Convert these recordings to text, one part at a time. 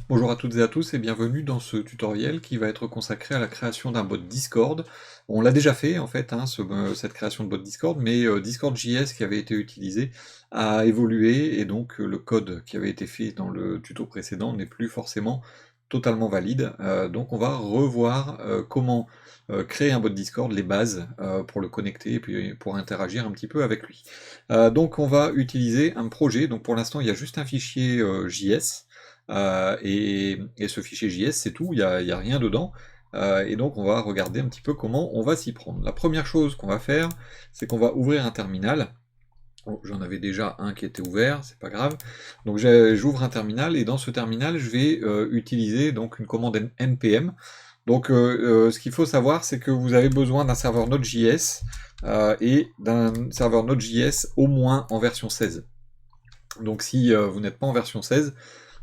Bonjour à toutes et à tous et bienvenue dans ce tutoriel qui va être consacré à la création d'un bot Discord. On l'a déjà fait en fait, cette création de bot Discord, mais Discord.js qui avait été utilisé a évolué et donc le code qui avait été fait dans le tuto précédent n'est plus forcément totalement valide. Donc on va revoir comment créer un bot Discord, les bases pour le connecter et puis pour interagir un petit peu avec lui. Donc on va utiliser un projet, donc pour l'instant il y a juste un fichier JS. Et ce fichier JS, c'est tout, il y a rien dedans. Et donc on va regarder un petit peu comment on va s'y prendre. La première chose qu'on va faire, c'est qu'on va ouvrir un terminal. Oh, j'en avais déjà un qui était ouvert, c'est pas grave. Donc j'ouvre un terminal et dans ce terminal, je vais utiliser donc une commande npm. Donc ce qu'il faut savoir, c'est que vous avez besoin d'un serveur Node.js et d'un serveur Node.js au moins en version 16. Donc si vous n'êtes pas en version 16,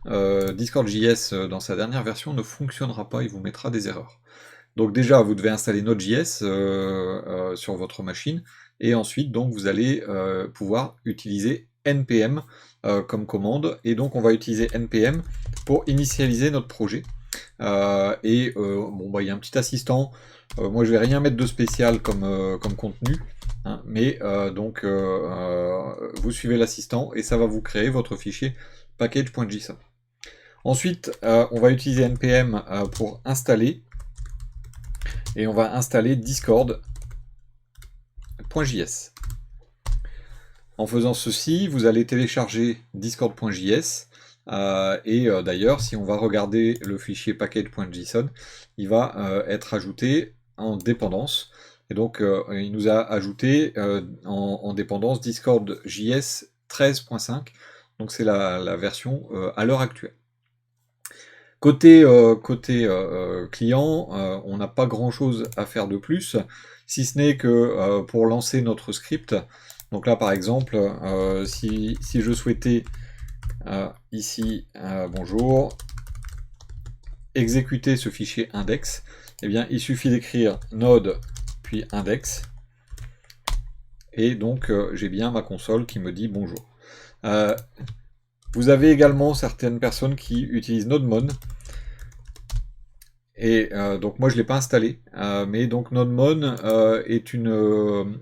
Discord.js dans sa dernière version ne fonctionnera pas, il vous mettra des erreurs. Donc déjà, vous devez installer Node.js sur votre machine, et ensuite donc vous allez pouvoir utiliser npm comme commande, et donc on va utiliser npm pour initialiser notre projet. Bon, bah, il y a un petit assistant, moi je vais rien mettre de spécial comme contenu, hein, mais vous suivez l'assistant et ça va vous créer votre fichier package.json. Ensuite, on va utiliser npm pour installer, et on va installer discord.js. En faisant ceci, vous allez télécharger discord.js, d'ailleurs, si on va regarder le fichier package.json, il va être ajouté en dépendance, et donc il nous a ajouté en dépendance discord.js 13.5, donc c'est la version à l'heure actuelle. Côté client, on n'a pas grand chose à faire de plus, si ce n'est que pour lancer notre script. Donc là par exemple, si je souhaitais ici, bonjour, exécuter ce fichier index, eh bien il suffit d'écrire node puis index, et donc j'ai bien ma console qui me dit bonjour. Vous avez également certaines personnes qui utilisent NodeMon. Et donc moi je ne l'ai pas installé, mais donc NodeMon est une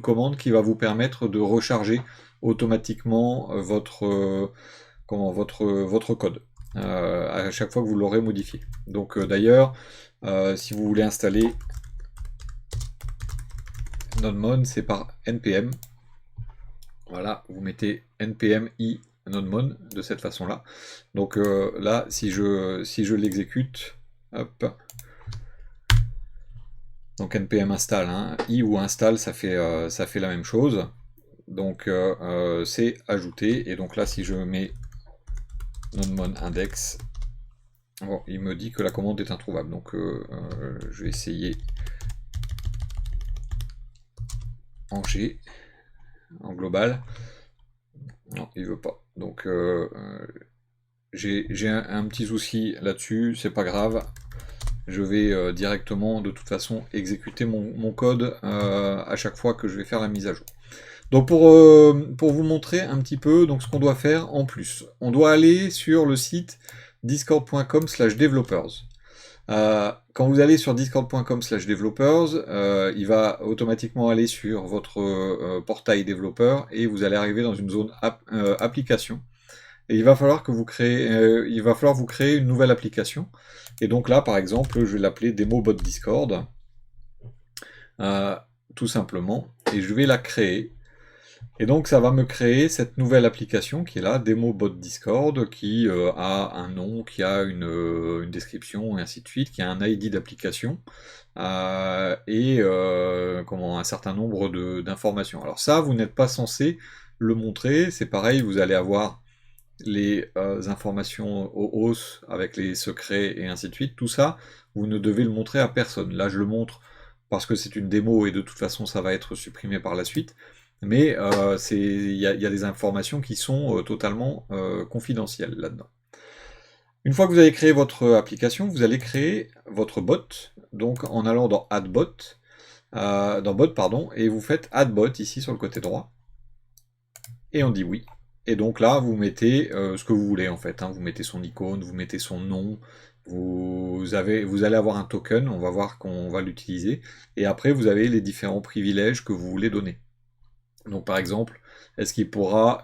commande qui va vous permettre de recharger automatiquement votre code à chaque fois que vous l'aurez modifié. Donc d'ailleurs, si vous voulez installer NodeMon, c'est par npm. Voilà, vous mettez npm i NodeMon de cette façon-là. Donc là, si je l'exécute, hop. Donc npm install, hein, i ou install, ça fait la même chose. Donc c'est ajouté, et donc là si je mets nodemon index, bon, il me dit que la commande est introuvable. Donc je vais essayer en G, en global. Non, il veut pas. Donc j'ai un petit souci là-dessus, c'est pas grave. Je vais directement de toute façon exécuter mon code à chaque fois que je vais faire la mise à jour. Donc pour vous montrer un petit peu donc, ce qu'on doit faire en plus, on doit aller sur le site discord.com/developers. Quand vous allez sur discord.com/developers, il va automatiquement aller sur votre portail développeur, et vous allez arriver dans une zone application. Et il va falloir vous créer une nouvelle application. Et donc là, par exemple, je vais l'appeler DemoBot Discord, tout simplement, et je vais la créer. Et donc ça va me créer cette nouvelle application qui est là, DemoBot Discord, qui a un nom, qui a une description, et ainsi de suite, qui a un ID d'application, un certain nombre d'informations. Alors ça, vous n'êtes pas censé le montrer, c'est pareil, vous allez avoir les informations au hausse avec les secrets et ainsi de suite, tout ça, vous ne devez le montrer à personne. Là, je le montre parce que c'est une démo et de toute façon, ça va être supprimé par la suite. Mais il y a des informations qui sont totalement confidentielles là-dedans. Une fois que vous avez créé votre application, vous allez créer votre bot, donc en allant dans Add Bot, et vous faites Add Bot ici sur le côté droit, et on dit oui. Et donc là, vous mettez ce que vous voulez en fait, hein. Vous mettez son icône, vous mettez son nom, vous allez avoir un token, on va voir qu'on va l'utiliser. Et après, vous avez les différents privilèges que vous voulez donner. Donc par exemple, est-ce qu'il pourra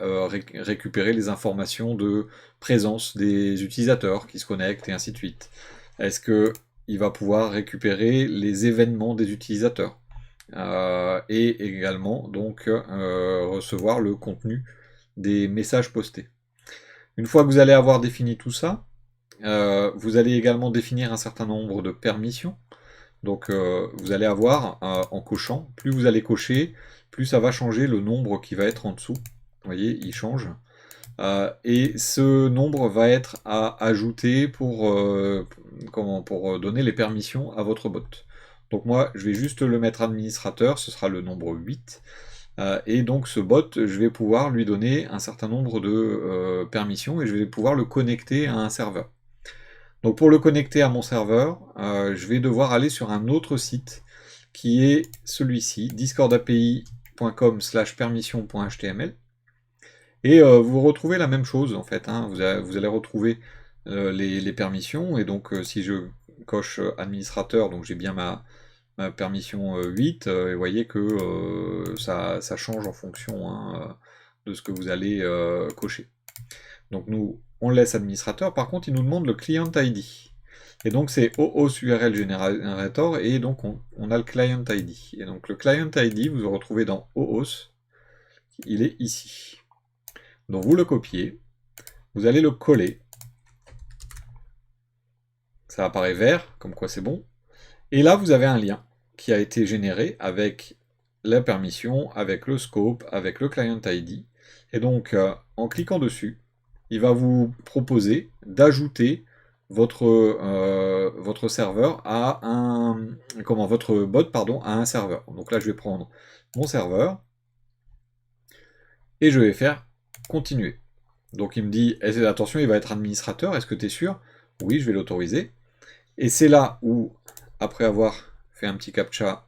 récupérer les informations de présence des utilisateurs qui se connectent et ainsi de suite? Est-ce qu'il va pouvoir récupérer les événements des utilisateurs? Et également donc recevoir le contenu des messages postés. Une fois que vous allez avoir défini tout ça, vous allez également définir un certain nombre de permissions. Donc vous allez avoir, en cochant, plus vous allez cocher, plus ça va changer le nombre qui va être en dessous. Vous voyez, il change. Et ce nombre va être à ajouter pour donner les permissions à votre bot. Donc moi, je vais juste le mettre administrateur, ce sera le nombre 8. Et donc ce bot, je vais pouvoir lui donner un certain nombre de permissions et je vais pouvoir le connecter à un serveur. Donc pour le connecter à mon serveur, je vais devoir aller sur un autre site qui est celui-ci, discordapi.com/permission.html. Et vous retrouvez la même chose en fait, hein. Vous allez retrouver les permissions, et donc si je coche administrateur, donc j'ai bien ma permission 8, et vous voyez que ça change en fonction, hein, de ce que vous allez cocher. Donc nous, on laisse administrateur. Par contre, il nous demande le client ID. Et donc c'est OAuth URL Generator, et donc on a le client ID. Et donc le client ID, vous le retrouvez dans OAuth, il est ici. Donc vous le copiez, vous allez le coller. Ça apparaît vert, comme quoi c'est bon. Et là, vous avez un lien qui a été généré avec la permission, avec le scope, avec le client ID. Et donc, en cliquant dessus, il va vous proposer d'ajouter votre serveur à votre bot, pardon, à un serveur. Donc là, je vais prendre mon serveur et je vais faire continuer. Donc il me dit, attention, il va être administrateur, est-ce que tu es sûr? Oui, je vais l'autoriser. Et c'est là où, après avoir fait un petit captcha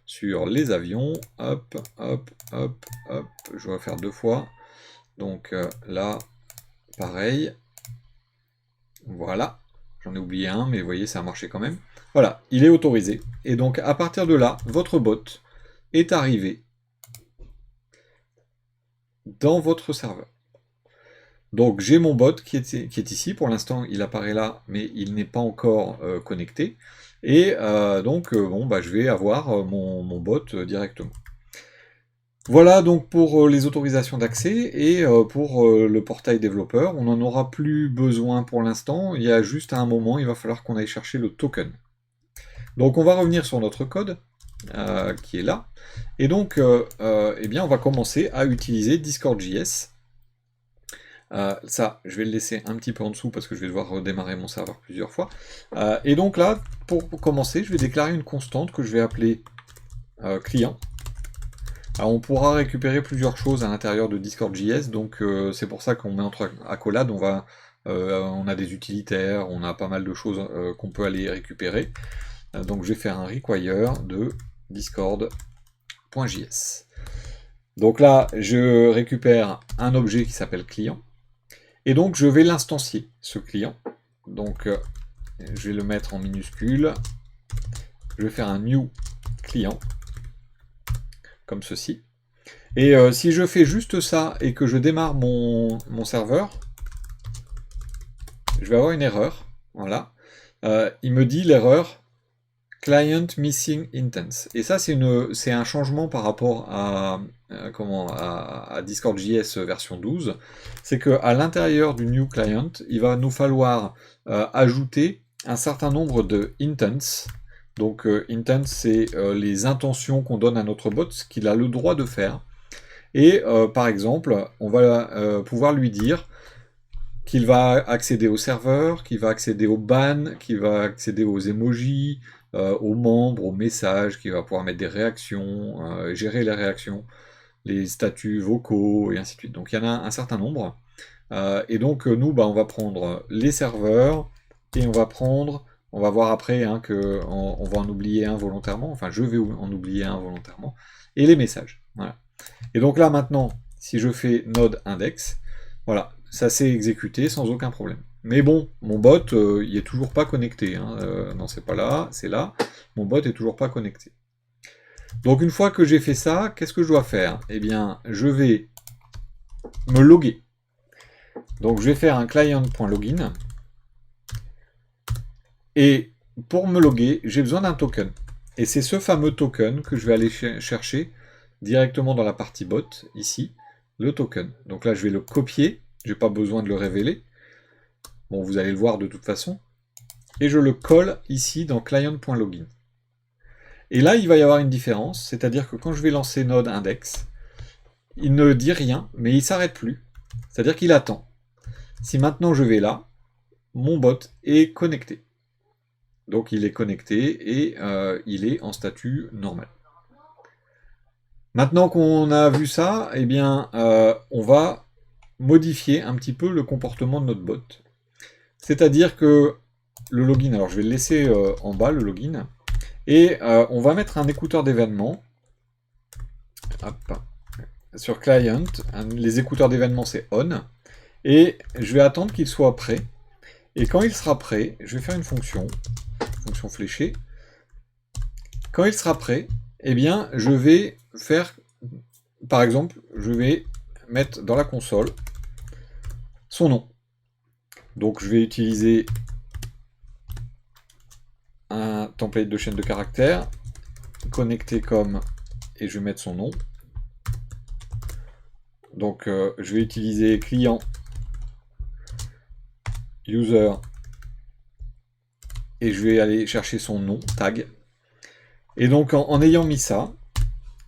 sur les avions, hop, hop, hop, hop, je vais faire 2 fois. Donc là, pareil. Voilà, j'en ai oublié un, mais vous voyez, ça a marché quand même. Voilà, il est autorisé. Et donc à partir de là, votre bot est arrivé dans votre serveur. Donc j'ai mon bot qui est ici, pour l'instant il apparaît là, mais il n'est pas encore connecté. Et donc je vais avoir mon bot directement. Voilà donc pour les autorisations d'accès, et pour le portail développeur, on n'en aura plus besoin pour l'instant. Il y a juste à un moment, il va falloir qu'on aille chercher le token. Donc on va revenir sur notre code, qui est là. Et donc eh bien, on va commencer à utiliser Discord.js. Ça, je vais le laisser un petit peu en dessous parce que je vais devoir redémarrer mon serveur plusieurs fois. Et donc là, pour commencer, je vais déclarer une constante que je vais appeler client. Alors on pourra récupérer plusieurs choses à l'intérieur de Discord.js, donc c'est pour ça qu'on met entre accolades, on a des utilitaires, on a pas mal de choses qu'on peut aller récupérer. Donc je vais faire un require de discord.js. Donc là, je récupère un objet qui s'appelle client. Et donc je vais l'instancier, ce client. Donc je vais le mettre en minuscule. Je vais faire un new client, comme ceci. Et si je fais juste ça et que je démarre mon serveur, je vais avoir une erreur. Voilà. Il me dit l'erreur client missing intents. Et ça, c'est un changement par rapport à Discord.js version 12. C'est qu'à l'intérieur du new client, il va nous falloir ajouter un certain nombre de intents. Donc intents, c'est les intentions qu'on donne à notre bot, ce qu'il a le droit de faire. Et par exemple, on va pouvoir lui dire qu'il va accéder au serveur, qu'il va accéder au ban, qu'il va accéder aux emojis, aux membres, aux messages, qu'il va pouvoir mettre des réactions, gérer les réactions, les statuts vocaux, et ainsi de suite. Donc il y en a un certain nombre. Et donc nous, on va prendre les serveurs, et on va voir après hein, qu'on va en oublier un volontairement, enfin je vais en oublier un volontairement, et les messages. Voilà. Et donc là maintenant, si je fais node index, Voilà, ça s'est exécuté sans aucun problème. Mais bon, mon bot, il est toujours pas connecté. Hein. Non, c'est pas là, c'est là. Mon bot est toujours pas connecté. Donc une fois que j'ai fait ça, qu'est-ce que je dois faire? Eh bien, je vais me loguer. Donc je vais faire un client.login. Et pour me loguer, j'ai besoin d'un token. Et c'est ce fameux token que je vais aller chercher directement dans la partie bot, ici, le token. Donc là, je vais le copier, je n'ai pas besoin de le révéler. Bon, vous allez le voir de toute façon. Et je le colle ici dans client.login. Et là, il va y avoir une différence, c'est-à-dire que quand je vais lancer node index, il ne dit rien, mais il ne s'arrête plus. C'est-à-dire qu'il attend. Si maintenant je vais là, mon bot est connecté. Donc il est connecté et il est en statut normal. Maintenant qu'on a vu ça, eh bien, on va modifier un petit peu le comportement de notre bot. C'est-à-dire que le login, alors je vais le laisser en bas, le login, et on va mettre un écouteur d'événements. Sur client, les écouteurs d'événements c'est on, et je vais attendre qu'il soit prêt. Et quand il sera prêt, je vais faire une fonction fléchée. Quand il sera prêt, eh bien, je vais faire, par exemple, je vais mettre dans la console son nom. Donc, je vais utiliser un template de chaîne de caractères, connecté comme, et je vais mettre son nom. Donc, je vais utiliser client, user, et je vais aller chercher son nom, tag. Et donc, en ayant mis ça,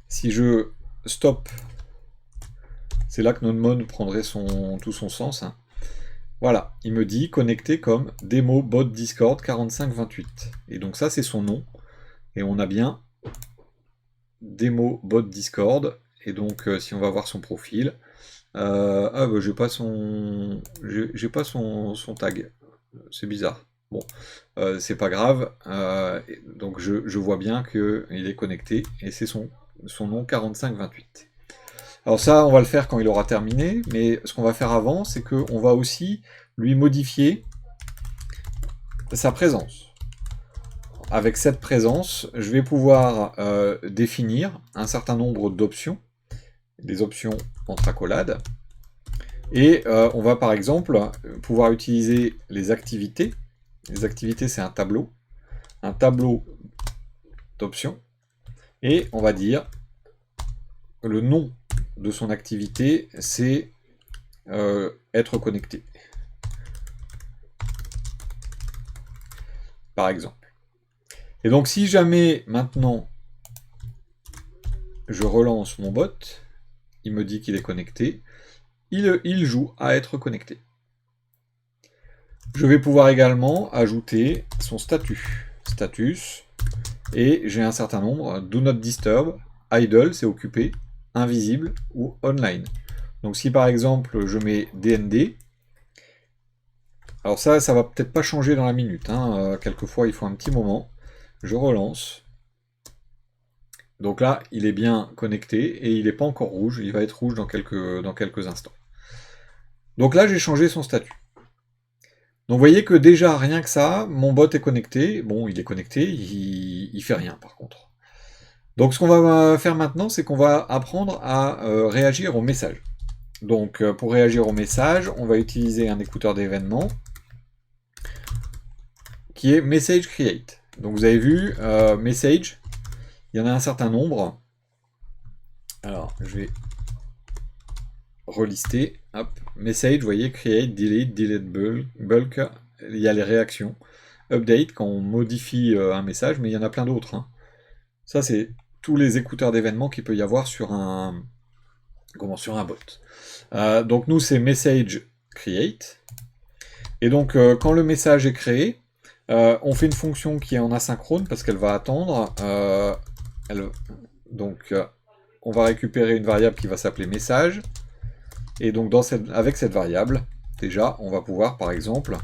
si je stop, c'est là que notre mode prendrait tout son sens. Hein. Voilà, il me dit connecté comme démo bot Discord 4528. Et donc ça, c'est son nom. Et on a bien démo bot Discord. Et donc, si on va voir son profil, j'ai pas son tag. C'est bizarre. Bon, c'est pas grave. Donc je vois bien qu'il est connecté et c'est son nom 4528. Alors ça, on va le faire quand il aura terminé, mais ce qu'on va faire avant, c'est qu'on va aussi lui modifier sa présence. Avec cette présence, je vais pouvoir définir un certain nombre d'options, des options entre accolades, et on va par exemple pouvoir utiliser les activités. Les activités, c'est un tableau d'options, et on va dire le nom de son activité, c'est être connecté. Par exemple. Et donc si jamais maintenant je relance mon bot, il me dit qu'il est connecté, il joue à être connecté. Je vais pouvoir également ajouter son status, et j'ai un certain nombre, do not disturb, idle c'est occupé, invisible ou online. Donc si par exemple je mets DND, alors ça va peut-être pas changer dans la minute, hein. Quelquefois il faut un petit moment, je relance. Donc là il est bien connecté et il n'est pas encore rouge, il va être rouge dans quelques instants. Donc là j'ai changé son statut. Donc vous voyez que déjà rien que ça, mon bot est connecté, bon il est connecté, il fait rien par contre. Donc ce qu'on va faire maintenant, c'est qu'on va apprendre à réagir aux messages. Donc pour réagir aux messages, on va utiliser un écouteur d'événements qui est message create. Donc vous avez vu, message, il y en a un certain nombre. Alors je vais relister. Hop, message, vous voyez, create, delete bulk, il y a les réactions. Update, quand on modifie un message, mais il y en a plein d'autres. Hein. Ça c'est tous les écouteurs d'événements qu'il peut y avoir sur un bot. Donc nous c'est message create. Et donc quand le message est créé, on fait une fonction qui est en asynchrone parce qu'elle va attendre. On va récupérer une variable qui va s'appeler message. Et donc avec cette variable, déjà on va pouvoir par exemple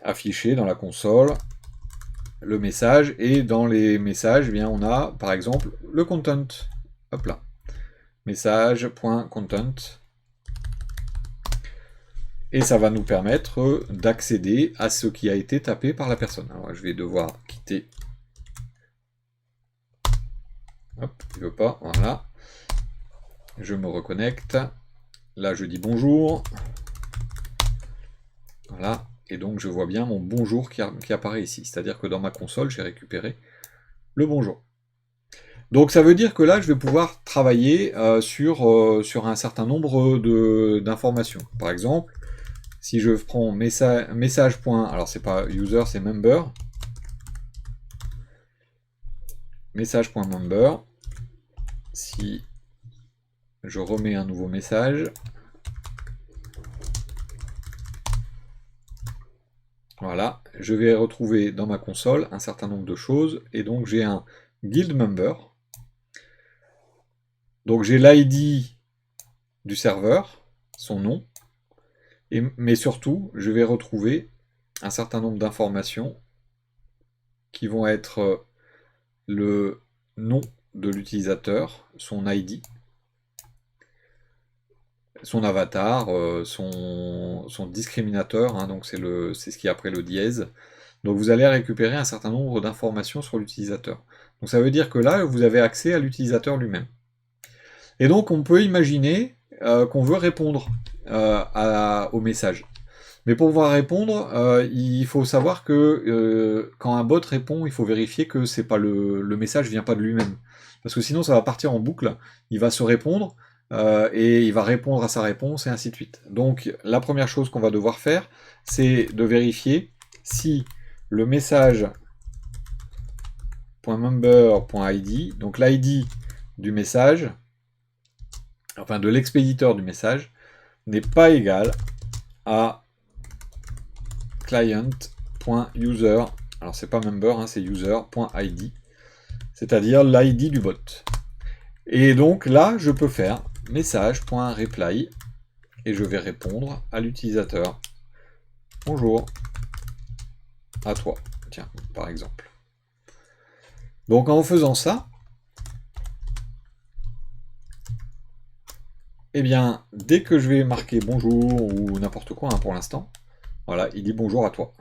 afficher dans la console le message, et dans les messages, eh bien, on a par exemple le content. Hop là. Message.content. et ça va nous permettre d'accéder à ce qui a été tapé par la personne. Alors je vais devoir quitter. Hop, il veut pas, voilà. Je me reconnecte. Là, je dis bonjour. Voilà, et donc je vois bien mon bonjour qui apparaît ici. C'est-à-dire que dans ma console, j'ai récupéré le bonjour. Donc ça veut dire que là, je vais pouvoir travailler sur un certain nombre d'informations. Par exemple, si je prends message. Alors c'est pas user, c'est member. Message.member. Si je remets un nouveau message. Voilà, je vais retrouver dans ma console un certain nombre de choses. Et donc j'ai un guild member. Donc j'ai l'ID du serveur, son nom, mais surtout, je vais retrouver un certain nombre d'informations qui vont être le nom de l'utilisateur, son ID, son avatar, son discriminateur, hein, donc c'est ce qui est après le dièse. Donc vous allez récupérer un certain nombre d'informations sur l'utilisateur. Donc ça veut dire que là, vous avez accès à l'utilisateur lui-même. Et donc on peut imaginer qu'on veut répondre au message. Mais pour pouvoir répondre, il faut savoir que quand un bot répond, il faut vérifier que c'est pas le message vient pas de lui-même. Parce que sinon ça va partir en boucle, il va se répondre, et il va répondre à sa réponse, et ainsi de suite. Donc la première chose qu'on va devoir faire, c'est de vérifier si le message .member.id, donc l'ID du message, enfin de l'expéditeur du message, n'est pas égal à client.user, alors c'est pas member, hein, c'est user.id, c'est-à-dire l'ID du bot. Et donc là, je peux faire message.reply, et je vais répondre à l'utilisateur. Bonjour, à toi, tiens, par exemple. Donc en faisant ça, eh bien, dès que je vais marquer bonjour ou n'importe quoi, hein, pour l'instant, voilà, il dit bonjour à toi.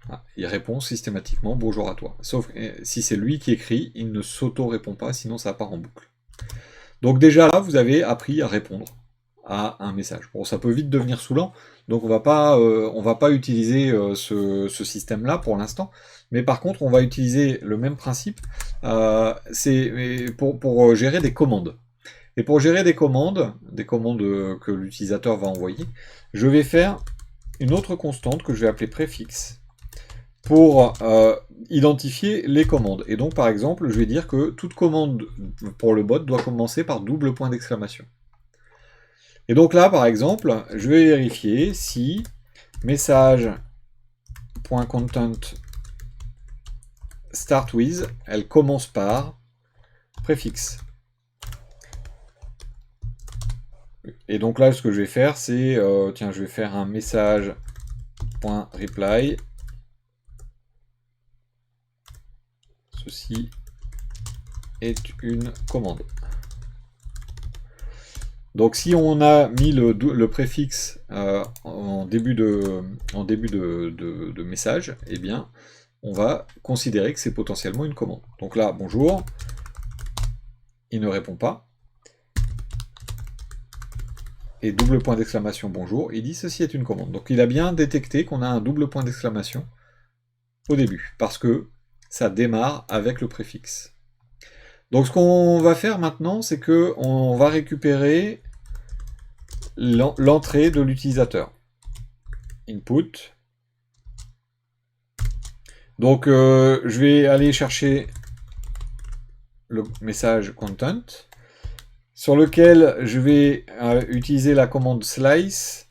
Voilà, il répond systématiquement bonjour à toi. Sauf si c'est lui qui écrit, il ne s'auto-répond pas, sinon ça part en boucle. Donc déjà là, vous avez appris à répondre à un message. Bon, ça peut vite devenir saoulant, donc on va pas utiliser ce système-là pour l'instant, mais par contre, on va utiliser le même principe, c'est pour gérer des commandes. Et pour gérer des commandes que l'utilisateur va envoyer, je vais faire une autre constante que je vais appeler préfixe pour identifier les commandes. Et donc, par exemple, je vais dire que toute commande pour le bot doit commencer par double point d'exclamation. Et donc là, par exemple, je vais vérifier si message.content start with, elle commence par préfixe. Et donc là, ce que je vais faire, c'est, tiens, je vais faire un message.reply. Ceci est une commande. Donc si on a mis le préfixe en début de message, eh bien, on va considérer que c'est potentiellement une commande. Donc là, bonjour, il ne répond pas. Et double point d'exclamation bonjour, il dit ceci est une commande. Donc il a bien détecté qu'on a un double point d'exclamation au début, parce que ça démarre avec le préfixe. Donc ce qu'on va faire maintenant, c'est que on va récupérer l'entrée de l'utilisateur. Input. Donc je vais aller chercher le message content, sur lequel je vais utiliser la commande slice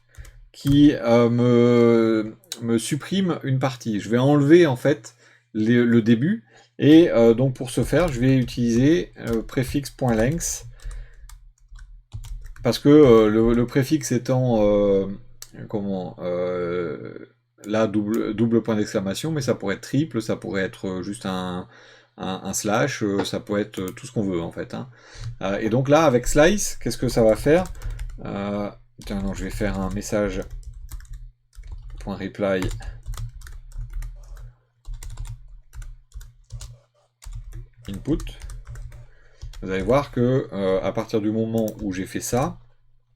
qui me supprime une partie. Je vais enlever en fait le début, et donc pour ce faire, je vais utiliser préfixe.length, parce que le préfixe étant là double point d'exclamation, mais ça pourrait être triple, ça pourrait être juste un slash, ça peut être tout ce qu'on veut en fait, hein. Et donc là, avec slice, qu'est-ce que ça va faire? Tiens, non, je vais faire un message .reply input. Vous allez voir que à partir du moment où j'ai fait ça,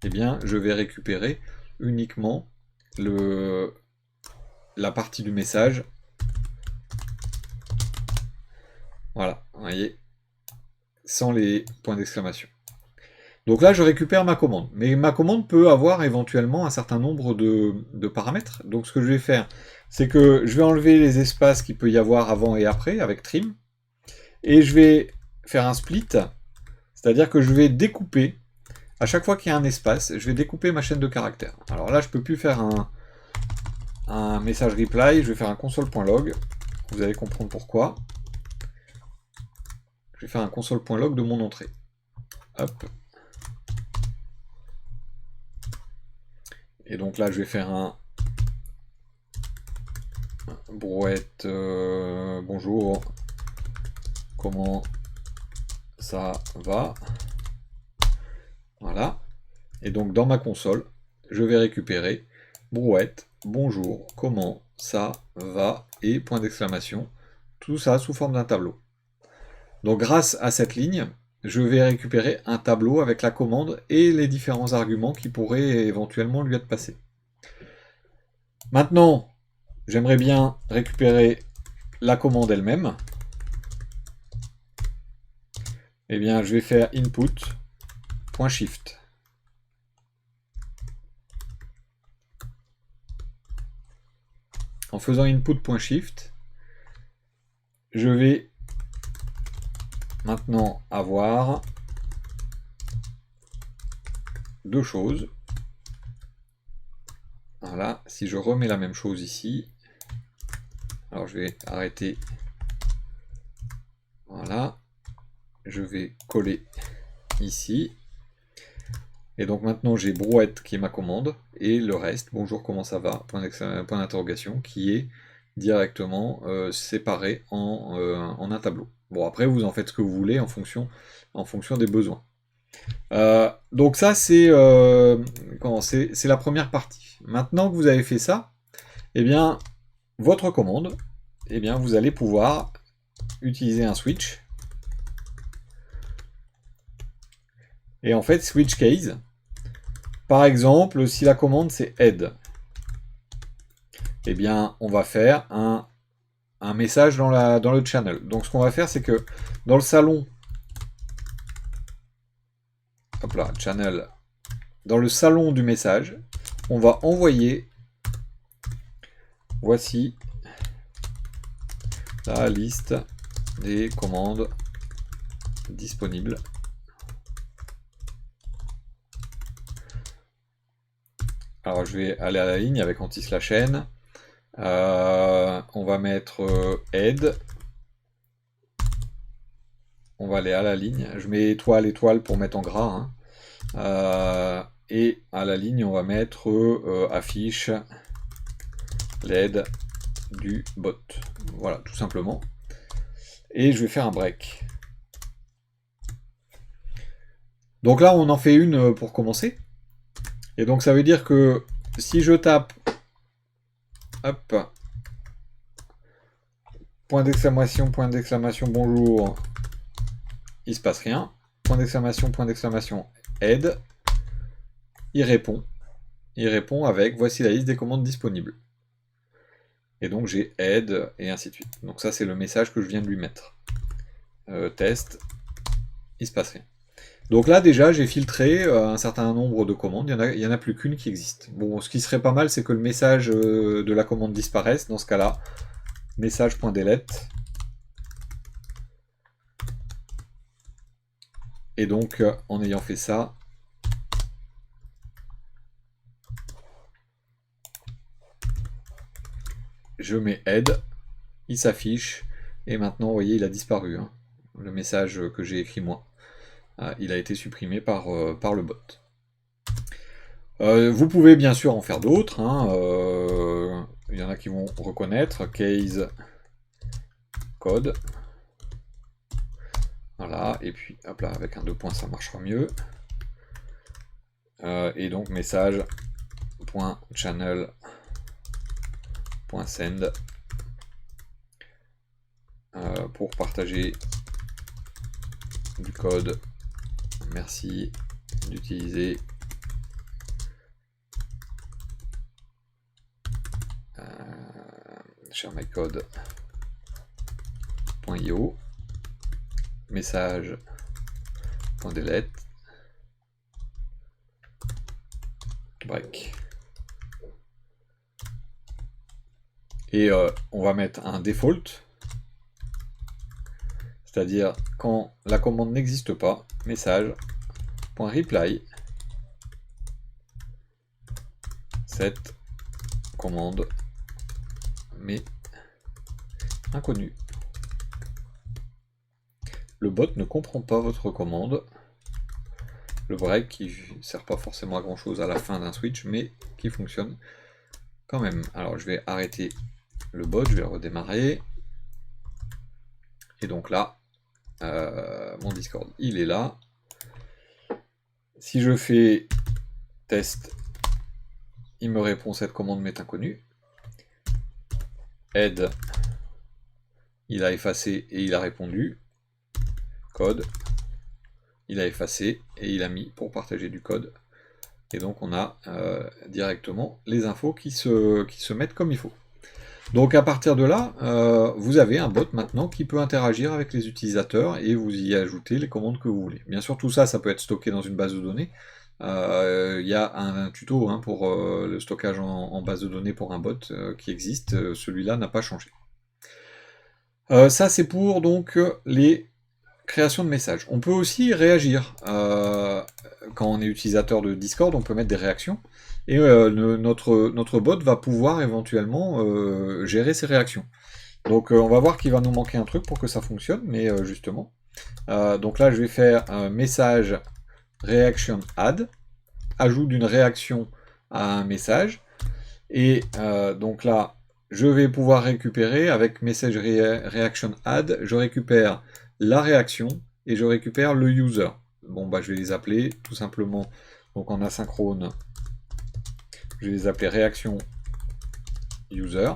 eh bien, je vais récupérer uniquement la partie du message. Voilà, vous voyez, sans les points d'exclamation. Donc là, je récupère ma commande. Mais ma commande peut avoir éventuellement un certain nombre de paramètres. Donc ce que je vais faire, c'est que je vais enlever les espaces qu'il peut y avoir avant et après avec trim. Et je vais faire un split, c'est-à-dire que je vais découper, à chaque fois qu'il y a un espace, je vais découper ma chaîne de caractères. Alors là, je ne peux plus faire un message reply, je vais faire un console.log. Vous allez comprendre pourquoi. Je vais faire un console.log de mon entrée. Hop. Et donc là, je vais faire un brouette, bonjour, comment ça va? Voilà. Et donc dans ma console, je vais récupérer brouette, bonjour, comment ça va? Et point d'exclamation. Tout ça sous forme d'un tableau. Donc grâce à cette ligne, je vais récupérer un tableau avec la commande et les différents arguments qui pourraient éventuellement lui être passés. Maintenant, j'aimerais bien récupérer la commande elle-même. Eh bien, je vais faire input.shift. En faisant input.shift, je vais maintenant avoir deux choses. Voilà, si je remets la même chose ici, alors je vais arrêter. Voilà, je vais coller ici. Et donc maintenant j'ai brouette qui est ma commande, et le reste, bonjour comment ça va, point d'interrogation, qui est directement séparé en un tableau. Bon après vous en faites ce que vous voulez en fonction des besoins. Donc ça c'est la première partie. Maintenant que vous avez fait ça, eh bien votre commande, eh bien vous allez pouvoir utiliser un switch. Et en fait switch case, par exemple si la commande c'est add, eh bien on va faire un message dans le channel. Donc ce qu'on va faire c'est que dans le salon, hop là, channel, dans le salon du message, on va envoyer, voici la liste des commandes disponibles. Alors je vais aller à la ligne avec anti/n. On va mettre add. On va aller à la ligne. Je mets étoile pour mettre en gras. Hein. Et à la ligne, on va mettre affiche l'aide du bot. Voilà, tout simplement. Et je vais faire un break. Donc là, on en fait une pour commencer. Et donc ça veut dire que si je tape, hop, point d'exclamation, bonjour, il se passe rien. Point d'exclamation, aide. Il répond. Il répond avec voici la liste des commandes disponibles. Et donc j'ai aide et ainsi de suite. Donc ça c'est le message que je viens de lui mettre. Test, il se passe rien. Donc là déjà j'ai filtré un certain nombre de commandes, il n'y en a plus qu'une qui existe. Bon, ce qui serait pas mal c'est que le message de la commande disparaisse, dans ce cas-là, message.delete. Et donc en ayant fait ça, je mets aide, il s'affiche, et maintenant vous voyez il a disparu, hein, le message que j'ai écrit moi. Il a été supprimé par le bot. Vous pouvez bien sûr en faire d'autres. Hein, il y en a qui vont reconnaître. Case code. Voilà. Et puis, hop là, avec un 2 points, ça marchera mieux. et donc message.channel.send pour partager du code. Merci d'utiliser sharemycode.io, message.delete, break. Et on va mettre un default, c'est-à-dire quand la commande n'existe pas, message.reply, cette commande mais inconnu. Le bot ne comprend pas votre commande. Le break qui ne sert pas forcément à grand chose à la fin d'un switch, mais qui fonctionne quand même. Alors je vais arrêter le bot, je vais le redémarrer. Et donc là, mon Discord, il est là. Si je fais test, il me répond cette commande m'est inconnue. Aide, il a effacé et il a répondu. Code, il a effacé et il a mis pour partager du code. Et donc on a directement les infos qui se mettent comme il faut. Donc à partir de là, vous avez un bot maintenant qui peut interagir avec les utilisateurs et vous y ajoutez les commandes que vous voulez. Bien sûr, tout ça, ça peut être stocké dans une base de données. Il y a un tuto pour le stockage en base de données pour un bot qui existe. Celui-là n'a pas changé. Ça, c'est pour donc les créations de messages. On peut aussi réagir. Quand on est utilisateur de Discord, on peut mettre des réactions. Et notre bot va pouvoir éventuellement gérer ces réactions. Donc on va voir qu'il va nous manquer un truc pour que ça fonctionne, mais justement. Donc là, je vais faire un message reaction add, ajout d'une réaction à un message. Et donc là, je vais pouvoir récupérer avec message reaction add, je récupère la réaction et je récupère le user. Bon, bah, je vais les appeler tout simplement, donc en asynchrone, je vais les appeler réaction user.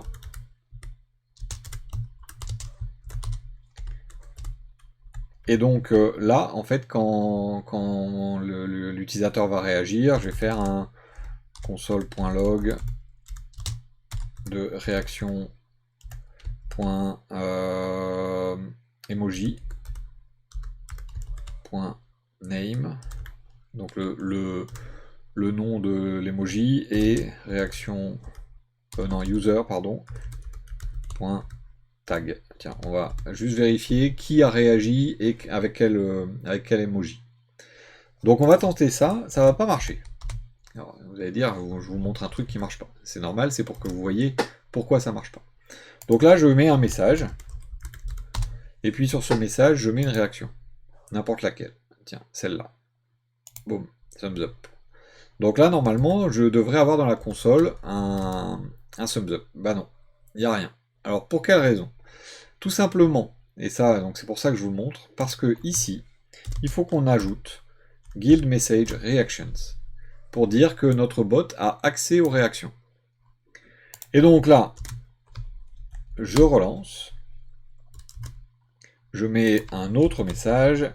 Et donc là, en fait, quand l'utilisateur va réagir, je vais faire un console.log de réaction.emoji.name, donc le nom de l'emoji et réaction user pardon .tag. Tiens, on va juste vérifier qui a réagi et avec quel emoji. Donc on va tenter ça, ça va pas marcher. Alors, vous allez dire, je vous montre un truc qui marche pas. C'est normal, c'est pour que vous voyez pourquoi ça marche pas. Donc là, je mets un message. Et puis sur ce message, je mets une réaction. N'importe laquelle. Tiens, celle-là. Boum, thumbs up. Donc là, normalement, je devrais avoir dans la console un thumbs up. Bah non, il n'y a rien. Alors pour quelle raison? Tout simplement, et ça, donc c'est pour ça que je vous le montre, parce que ici, il faut qu'on ajoute guild message reactions pour dire que notre bot a accès aux réactions. Et donc là, je relance, je mets un autre message,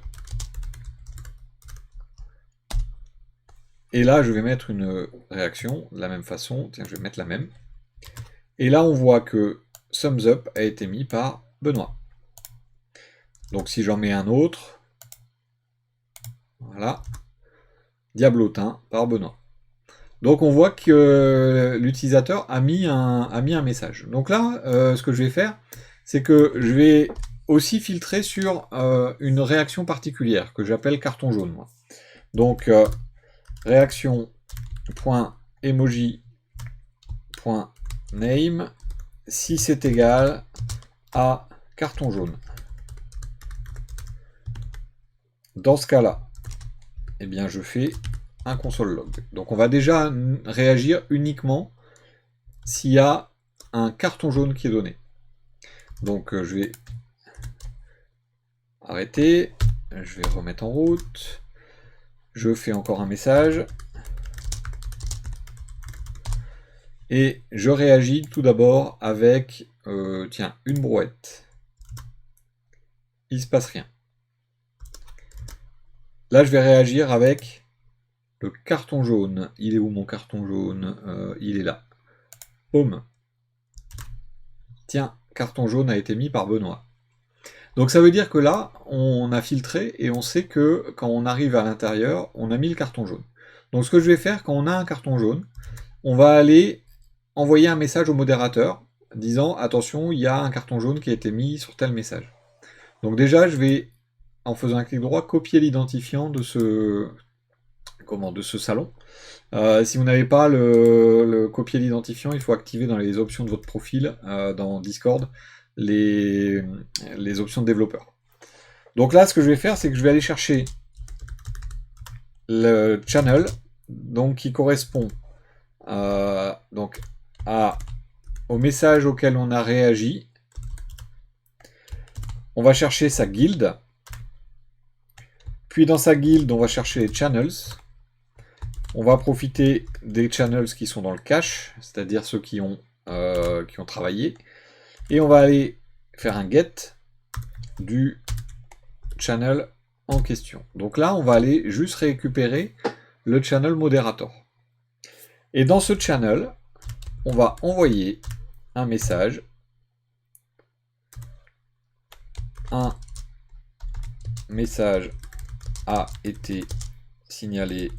et là je vais mettre une réaction de la même façon, tiens je vais mettre la même, et là on voit que thumbs up a été mis par Benoît. Donc si j'en mets un autre, voilà, diablotin par Benoît. Donc on voit que l'utilisateur a mis un message. Donc là, ce que je vais faire, c'est que je vais aussi filtrer sur une réaction particulière, que j'appelle carton jaune, moi. Donc réaction.emoji.name, si c'est égal à carton jaune. Dans ce cas-là, eh bien je fais un console log. Donc on va déjà réagir uniquement s'il y a un carton jaune qui est donné. Donc je vais arrêter, je vais remettre en route, je fais encore un message, Et je réagis tout d'abord avec, tiens, une brouette. Il se passe rien. Là, je vais réagir avec le carton jaune. Il est où mon carton jaune? Il est là. Boum. Tiens, carton jaune a été mis par Benoît. Donc ça veut dire que là, on a filtré et on sait que quand on arrive à l'intérieur, on a mis le carton jaune. Donc ce que je vais faire quand on a un carton jaune, on va aller envoyer un message au modérateur disant attention, il y a un carton jaune qui a été mis sur tel message. Donc déjà, je vais, en faisant un clic droit, copier l'identifiant de ce salon. Si vous n'avez pas le copier l'identifiant, il faut activer dans les options de votre profil dans Discord les options de développeur. Donc là, ce que je vais faire, c'est que je vais aller chercher le channel, donc qui correspond donc au message auquel on a réagi. On va chercher sa guilde. Puis dans sa guilde, on va chercher les channels. On va profiter des channels qui sont dans le cache, c'est-à-dire ceux qui ont travaillé. Et on va aller faire un get du channel en question. Donc là, on va aller juste récupérer le channel moderator. Et dans ce channel, on va envoyer un message. Un message a été signalé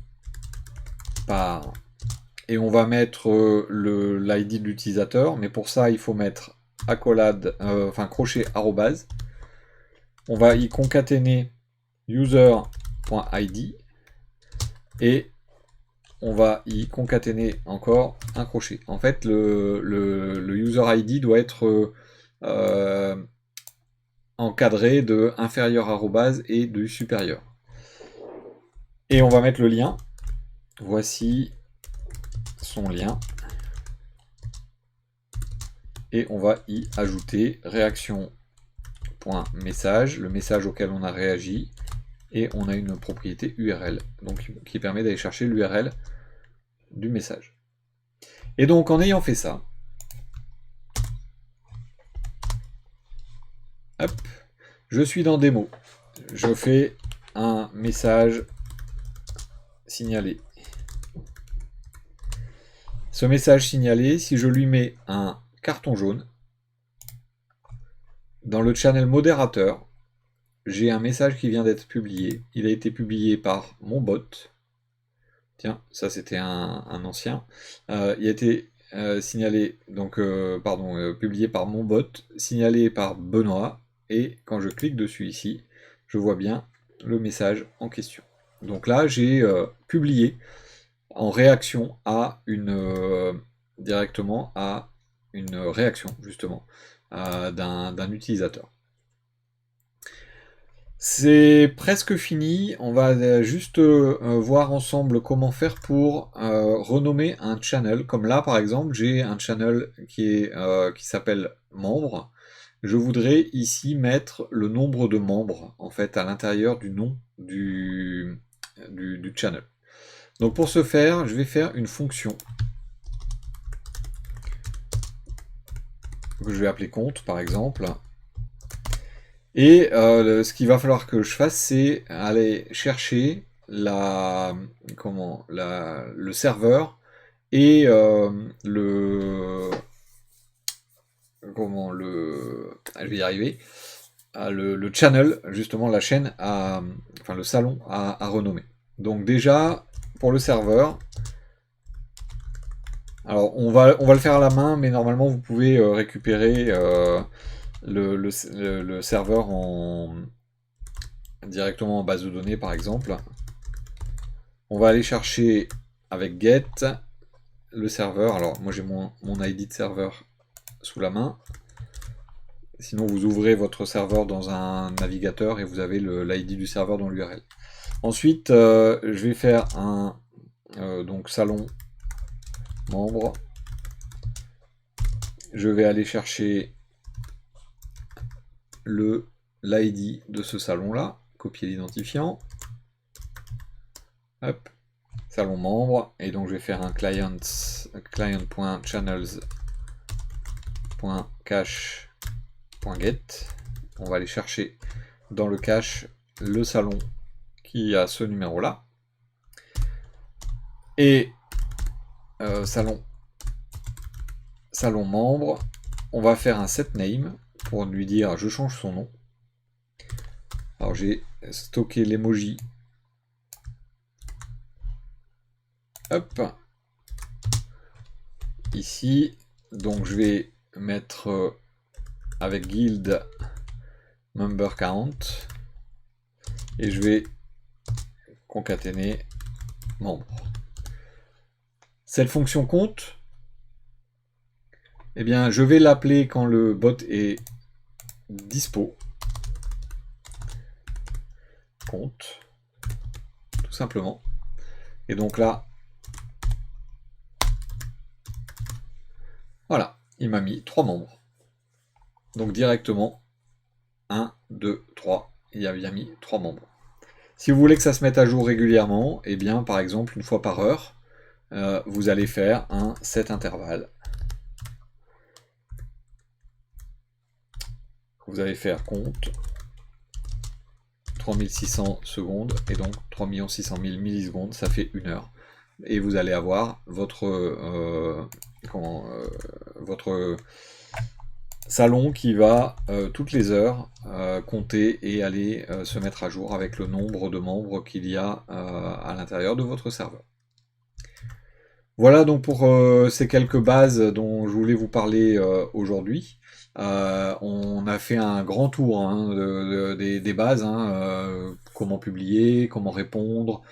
par... Et on va mettre l'ID de l'utilisateur, mais pour ça, il faut mettre accolade, crochet arrobase. On va y concaténer user.id et on va y concaténer encore un crochet. En fait, le user ID doit être encadré de inférieur arrobase et de supérieur. Et on va mettre le lien. Voici son lien. Et on va y ajouter réaction.message, le message auquel on a réagi. Et on a une propriété URL, donc qui permet d'aller chercher l'URL du message. Et donc en ayant fait ça, hop, je suis dans démo. Je fais un message signalé. Ce message signalé, si je lui mets un carton jaune, dans le channel modérateur, j'ai un message qui vient d'être publié. Il a été publié par mon bot. Tiens, ça c'était un ancien. Il a été signalé, donc publié par mon bot, signalé par Benoît, et quand je clique dessus ici, je vois bien le message en question. Donc là, j'ai publié en réaction à directement à une réaction justement d'un utilisateur. C'est presque fini, on va juste voir ensemble comment faire pour renommer un channel. Comme là par exemple, j'ai un channel qui s'appelle membre. Je voudrais ici mettre le nombre de membres en fait à l'intérieur du nom du channel. Donc pour ce faire, je vais faire une fonction que je vais appeler compte par exemple. Et ce qu'il va falloir que je fasse, c'est aller chercher le serveur et je vais y arriver, le channel, justement la chaîne, le salon à renommer. Donc déjà, pour le serveur, alors on va le faire à la main, mais normalement vous pouvez récupérer le serveur directement en base de données par exemple. On va aller chercher avec get le serveur. Alors moi j'ai mon ID de serveur sous la main. Sinon vous ouvrez votre serveur dans un navigateur et vous avez l'ID du serveur dans l'URL. Ensuite je vais faire un donc salon membre. Je vais aller chercher l'ID de ce salon là, copier l'identifiant, hop, salon membre, et donc je vais faire un client.channels.cache.get. On va aller chercher dans le cache le salon qui a ce numéro là, et salon membre, on va faire un setName pour lui dire je change son nom. Alors j'ai stocké l'emoji, hop, ici, donc je vais mettre avec guild member count, et je vais concaténer membre. Cette fonction compte, eh bien je vais l'appeler quand le bot est dispo. Compte, tout simplement. Et donc là, voilà, il m'a mis 3 membres. Donc directement, 1, 2, 3, il a bien mis 3 membres. Si vous voulez que ça se mette à jour régulièrement, eh bien par exemple une fois par heure, vous allez faire un set intervalle. Vous allez faire compte 3600 secondes, et donc 3 600 000 millisecondes, ça fait 1 heure. Et vous allez avoir votre salon qui va toutes les heures compter et aller se mettre à jour avec le nombre de membres qu'il y a à l'intérieur de votre serveur. Voilà donc pour ces quelques bases dont je voulais vous parler aujourd'hui. On a fait un grand tour hein, des bases, hein, comment publier, comment répondre,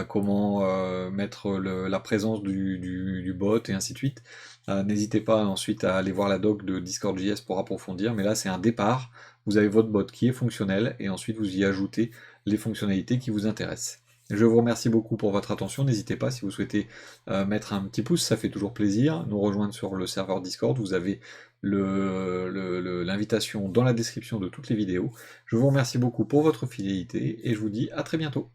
comment mettre la présence du bot et ainsi de suite. N'hésitez pas ensuite à aller voir la doc de Discord.js pour approfondir, mais là c'est un départ. Vous avez votre bot qui est fonctionnel et ensuite vous y ajoutez les fonctionnalités qui vous intéressent. Je vous remercie beaucoup pour votre attention. N'hésitez pas si vous souhaitez mettre un petit pouce, ça fait toujours plaisir. Nous rejoindre sur le serveur Discord, vous avez l'invitation dans la description de toutes les vidéos. Je vous remercie beaucoup pour votre fidélité et je vous dis à très bientôt.